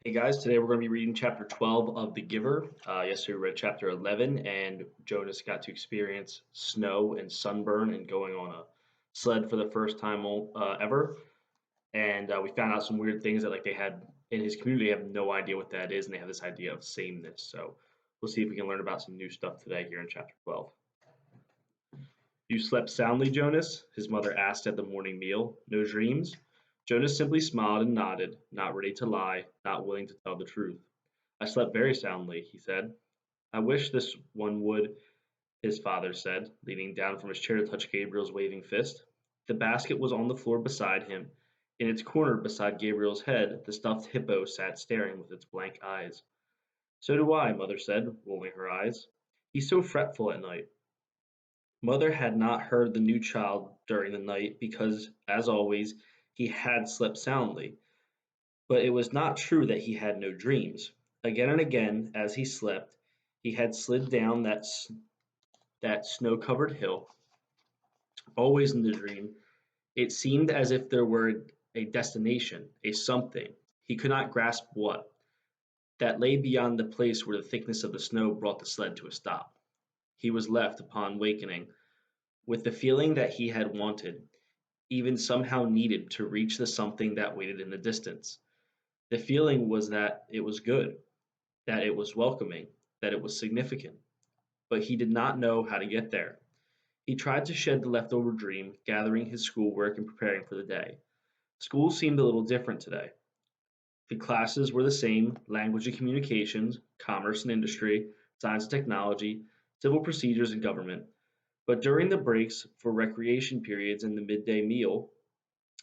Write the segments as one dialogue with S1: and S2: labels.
S1: Hey guys, today we're going to be reading chapter 12 of The Giver. Yesterday we read chapter 11, and Jonas got to experience snow and sunburn and going on a sled for the first time ever. And we found out some weird things that they had in his community have no idea what that is, and they have this idea of sameness. So we'll see if we can learn about some new stuff today here in chapter 12. You slept soundly, Jonas? His mother asked at the morning meal. No dreams? Jonas simply smiled and nodded, not ready to lie, not willing to tell the truth. I slept very soundly, he said. I wish this one would, his father said, leaning down from his chair to touch Gabriel's waving fist. The basket was on the floor beside him. In its corner beside Gabriel's head, the stuffed hippo sat staring with its blank eyes. So do I, Mother said, rolling her eyes. He's so fretful at night. Mother had not heard the new child during the night because, as always, he had slept soundly. But it was not true that he had no dreams. Again and again, as he slept, he had slid down that snow-covered hill, always in the dream. It seemed as if there were a destination, a something, he could not grasp what, that lay beyond the place where the thickness of the snow brought the sled to a stop. He was left, upon wakening, with the feeling that he had wanted, even somehow needed, to reach the something that waited in the distance. The feeling was that it was good, that it was welcoming, that it was significant, but he did not know how to get there. He tried to shed the leftover dream, gathering his schoolwork and preparing for the day. School seemed a little different today. The classes were the same: language and communications, commerce and industry, science and technology, civil procedures and government. But during the breaks for recreation periods and the midday meal,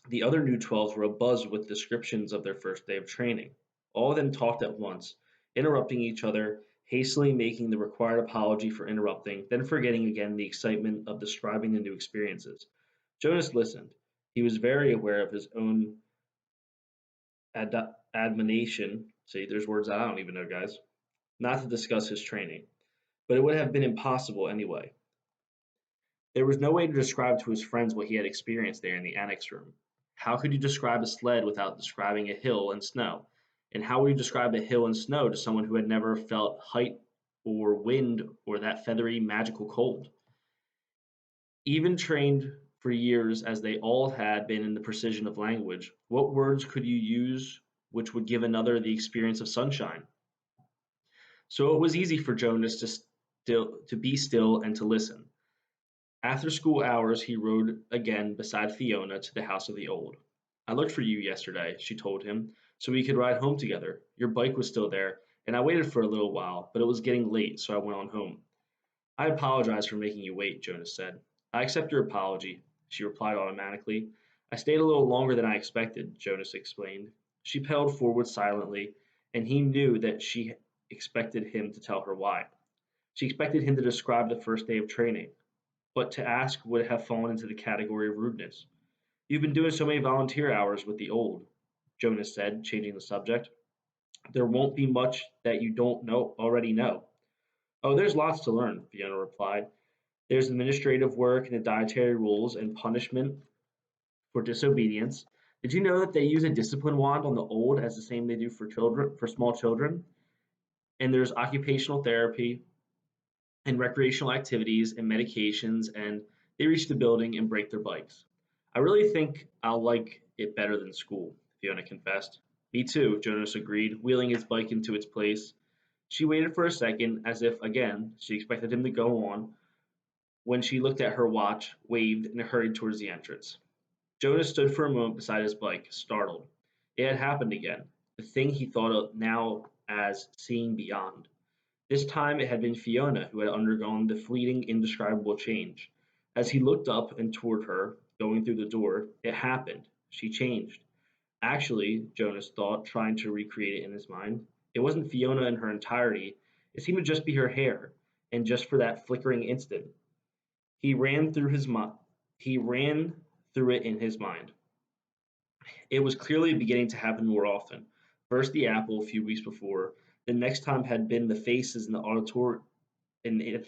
S1: the other new 12s were abuzz with descriptions of their first day of training. All of them talked at once, interrupting each other, hastily making the required apology for interrupting, then forgetting again the excitement of describing the new experiences. Jonas listened. He was very aware of his own admonition. See, there's words I don't even know, guys. Not to discuss his training, but it would have been impossible anyway. There was no way to describe to his friends what he had experienced there in the annex room. How could you describe a sled without describing a hill and snow? And how would you describe a hill and snow to someone who had never felt height or wind or that feathery, magical cold? Even trained for years as they all had been in the precision of language, what words could you use which would give another the experience of sunshine? So it was easy for Jonas to be still and to listen. After school hours he rode again beside Fiona to the house of the old. I looked for you yesterday, she told him, so we could ride home together. Your bike was still there, and I waited for a little while, but it was getting late, so I went on home. I apologize for making you wait, Jonas said. I accept your apology, she replied automatically. I stayed a little longer than I expected, Jonas explained. She pedaled forward silently, and he knew that she expected him to tell her why. She expected him to describe the first day of training, but to ask would have fallen into the category of rudeness. You've been doing so many volunteer hours with the old, Jonas said, changing the subject. There won't be much that you don't know already know. Oh, there's lots to learn, Fiona replied. There's administrative work and the dietary rules and punishment for disobedience. Did you know that they use a discipline wand on the old as the same they do for small children? And there's occupational therapy and recreational activities and medications, and they reach the building and break their bikes. I really think I'll like it better than school, Fiona confessed. Me too, Jonas agreed, wheeling his bike into its place. She waited for a second, as if, again, she expected him to go on, when she looked at her watch, waved, and hurried towards the entrance. Jonas stood for a moment beside his bike, startled. It had happened again, the thing he thought of now as seeing beyond. This time it had been Fiona who had undergone the fleeting, indescribable change. As he looked up and toward her, going through the door, it happened. She changed. Actually, Jonas thought, trying to recreate it in his mind, it wasn't Fiona in her entirety. It seemed to just be her hair, and just for that flickering instant. He ran through his mind. He ran through it in his mind. It was clearly beginning to happen more often. First the apple a few weeks before. The next time had been the faces in the in,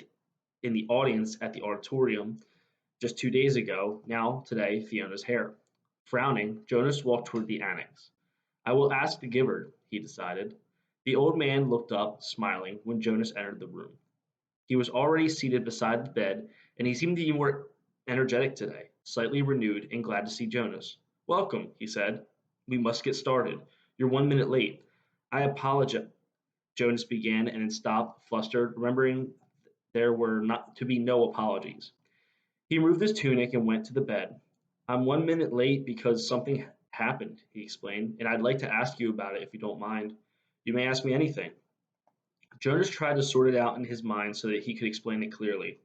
S1: in the audience at the auditorium just 2 days ago. Now, today, Fiona's hair. Frowning, Jonas walked toward the annex. I will ask the giver, he decided. The old man looked up, smiling, when Jonas entered the room. He was already seated beside the bed, and he seemed to be more energetic today, slightly renewed and glad to see Jonas. Welcome, he said. We must get started. You're 1 minute late. I apologize, Jonas began and then stopped, flustered, remembering there were not to be no apologies. He removed his tunic and went to the bed. I'm 1 minute late because something happened, he explained, and I'd like to ask you about it if you don't mind. You may ask me anything. Jonas tried to sort it out in his mind so that he could explain it clearly.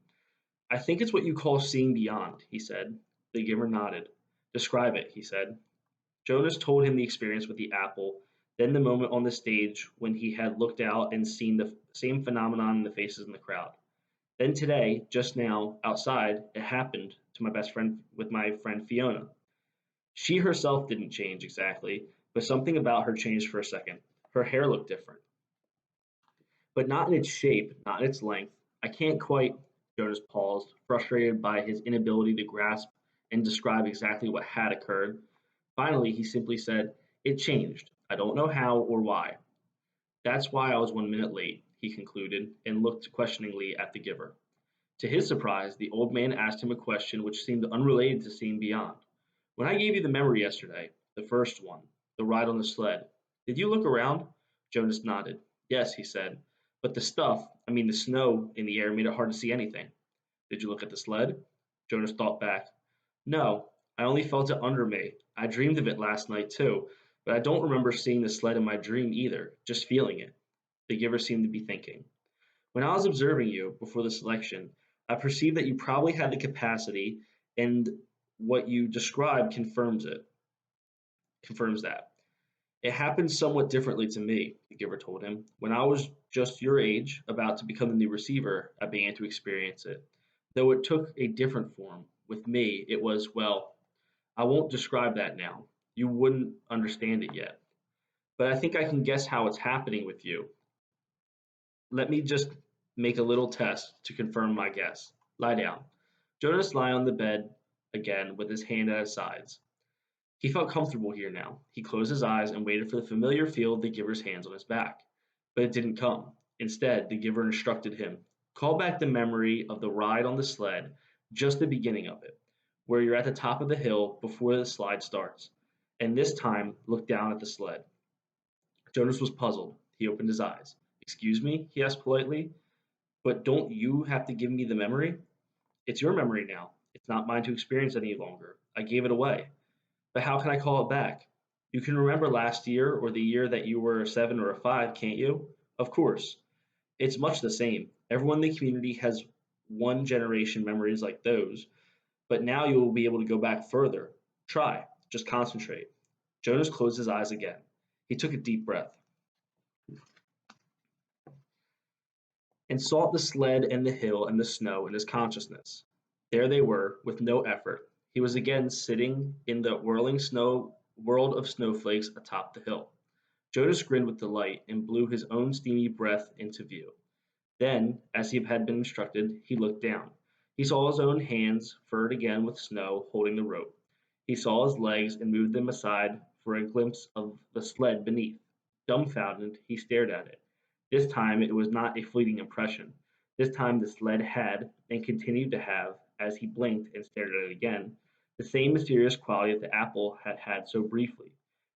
S1: I think it's what you call seeing beyond, he said. The giver nodded. Describe it, he said. Jonas told him the experience with the apple, then the moment on the stage when he had looked out and seen the same phenomenon in the faces in the crowd. Then today, just now, outside, it happened to my best friend with my friend Fiona. She herself didn't change exactly, but something about her changed for a second. Her hair looked different, but not in its shape, not in its length. I can't quite. Jonas paused, frustrated by his inability to grasp and describe exactly what had occurred. Finally, he simply said, It changed. I don't know how or why. That's why I was 1 minute late, he concluded, and looked questioningly at the giver. To his surprise, the old man asked him a question which seemed unrelated to seeing beyond. When I gave you the memory yesterday, the first one, the ride on the sled, did you look around? Jonas nodded. Yes, he said. But the stuff, I mean the snow in the air, made it hard to see anything. Did you look at the sled? Jonas thought back. No, I only felt it under me. I dreamed of it last night too, but I don't remember seeing the sled in my dream either, just feeling it. The giver seemed to be thinking. When I was observing you before the selection, I perceived that you probably had the capacity, and what you described confirms that. It happened somewhat differently to me, the giver told him. When I was just your age, about to become the new receiver, I began to experience it. Though it took a different form. With me, it was, well, I won't describe that now. You wouldn't understand it yet. But I think I can guess how it's happening with you. Let me just make a little test to confirm my guess. Lie down. Jonas lay on the bed again with his hand at his sides. He felt comfortable here now. He closed his eyes and waited for the familiar feel of the giver's hands on his back. But it didn't come. Instead, the giver instructed him, call back the memory of the ride on the sled, just the beginning of it, where you're at the top of the hill before the slide starts. And this time, look down at the sled. Jonas was puzzled. He opened his eyes. Excuse me? He asked politely. But don't you have to give me the memory? It's your memory now. It's not mine to experience any longer. I gave it away. But how can I call it back? You can remember last year or the year that you were a 7 or a 5, can't you? Of course. It's much the same. Everyone in the community has one generation memories like those, but now you will be able to go back further. Try. Just concentrate. Jonas closed his eyes again. He took a deep breath and saw the sled and the hill and the snow in his consciousness. There they were, with no effort. He was again sitting in the whirling snow world of snowflakes atop the hill. Jonas grinned with delight and blew his own steamy breath into view. Then, as he had been instructed, he looked down. He saw his own hands, furred again with snow, holding the rope. He saw his legs and moved them aside for a glimpse of the sled beneath. Dumbfounded, he stared at it. This time it was not a fleeting impression. This time the sled had, and continued to have, as he blinked and stared at it again, the same mysterious quality that the apple had had so briefly,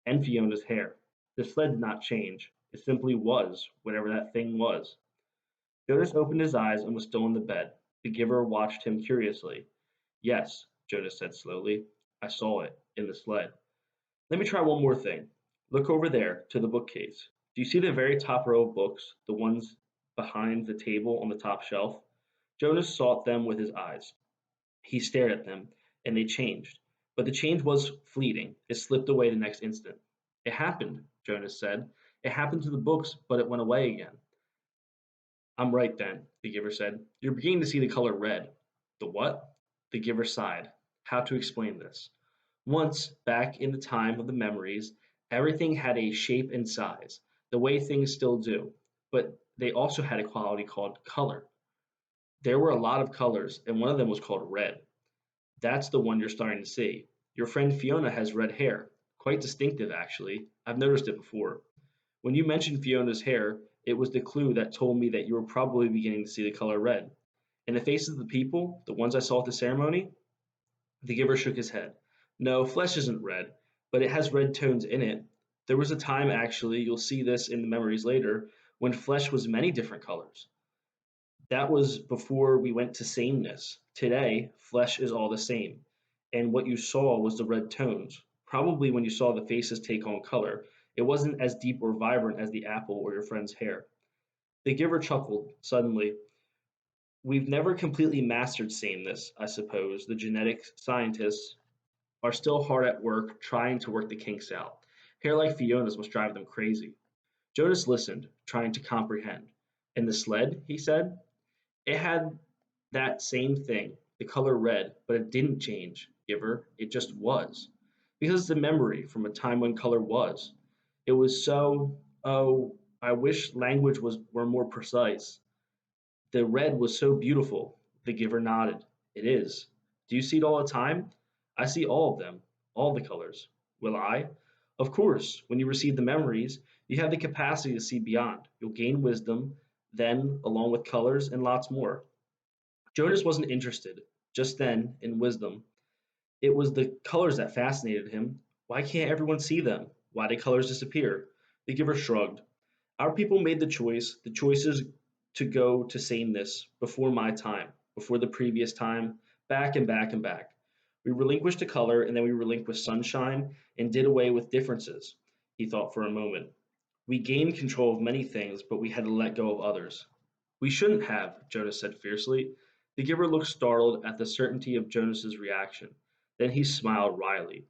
S1: and Fiona's hair. The sled did not change. It simply was, whatever that thing was. Jonas opened his eyes and was still in the bed. The giver watched him curiously. Yes, Jonas said slowly. I saw it, in the sled. Let me try one more thing. Look over there, to the bookcase. Do you see the very top row of books, the ones behind the table on the top shelf? Jonas sought them with his eyes. He stared at them, and they changed. But the change was fleeting. It slipped away the next instant. It happened, Jonas said. It happened to the books, but it went away again. I'm right then, the giver said. You're beginning to see the color red. The what? The giver sighed. How to explain this? Once, back in the time of the memories, everything had a shape and size, the way things still do, but they also had a quality called color. There were a lot of colors, and one of them was called red. That's the one you're starting to see. Your friend Fiona has red hair, Quite distinctive, actually. I've noticed it before. When you mentioned Fiona's hair, it was the clue that told me that you were probably beginning to see the color red. In the faces of the people, the ones I saw at the ceremony, the giver shook his head. No, flesh isn't red, but it has red tones in it. There was a time, actually, you'll see this in the memories later, when flesh was many different colors. That was before we went to sameness. Today, flesh is all the same. And what you saw was the red tones. Probably when you saw the faces take on color, it wasn't as deep or vibrant as the apple or your friend's hair. The giver chuckled suddenly. We've never completely mastered sameness, I suppose. The genetic scientists are still hard at work trying to work the kinks out. Hair like Fiona's must drive them crazy. Jonas listened, trying to comprehend. And the sled, he said, it had that same thing, the color red, but it didn't change, Giver. It just was. Because it's a memory from a time when color was. It was so, oh, I wish language were more precise. The red was so beautiful. The giver nodded. It is. Do you see it all the time? I see all of them, all the colors. Will I? Of course, when you receive the memories, you have the capacity to see beyond. You'll gain wisdom, then, along with colors and lots more. Jonas wasn't interested, just then, in wisdom. It was the colors that fascinated him. Why can't everyone see them? Why did colors disappear? The giver shrugged. Our people made the choices to go to sameness before my time, before the previous time, back and back and back. We relinquished the color and then we relinquished sunshine and did away with differences. He thought for a moment. We gained control of many things, but we had to let go of others. We shouldn't have, Jonas said fiercely. The giver looked startled at the certainty of Jonas's reaction. Then he smiled wryly.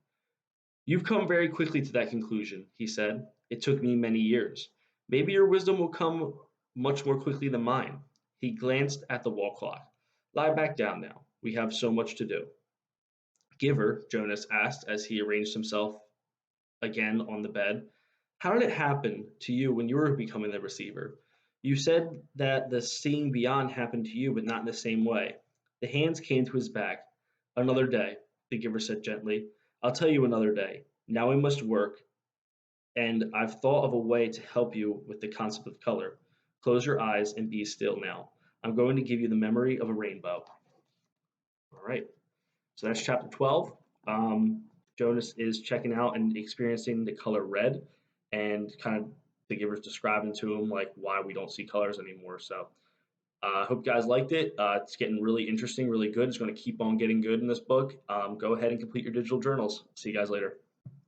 S1: You've come very quickly to that conclusion, he said. It took me many years. Maybe your wisdom will come much more quickly than mine. He glanced at the wall clock. Lie back down now. We have so much to do. Giver, Jonas asked as he arranged himself again on the bed. How did it happen to you when you were becoming the receiver? You said that the seeing beyond happened to you, but not in the same way. The hands came to his back. Another day, the giver said gently. I'll tell you another day. Now we must work, and I've thought of a way to help you with the concept of color. Close your eyes and be still now. I'm going to give you the memory of a rainbow. All right. So that's chapter 12. Um, Jonas is checking out and experiencing the color red, and kind of the giver's describing to him like why we don't see colors anymore. So I hope you guys liked it. It's getting really interesting, really good. It's going to keep on getting good in this book. Go ahead and complete your digital journals. See you guys later.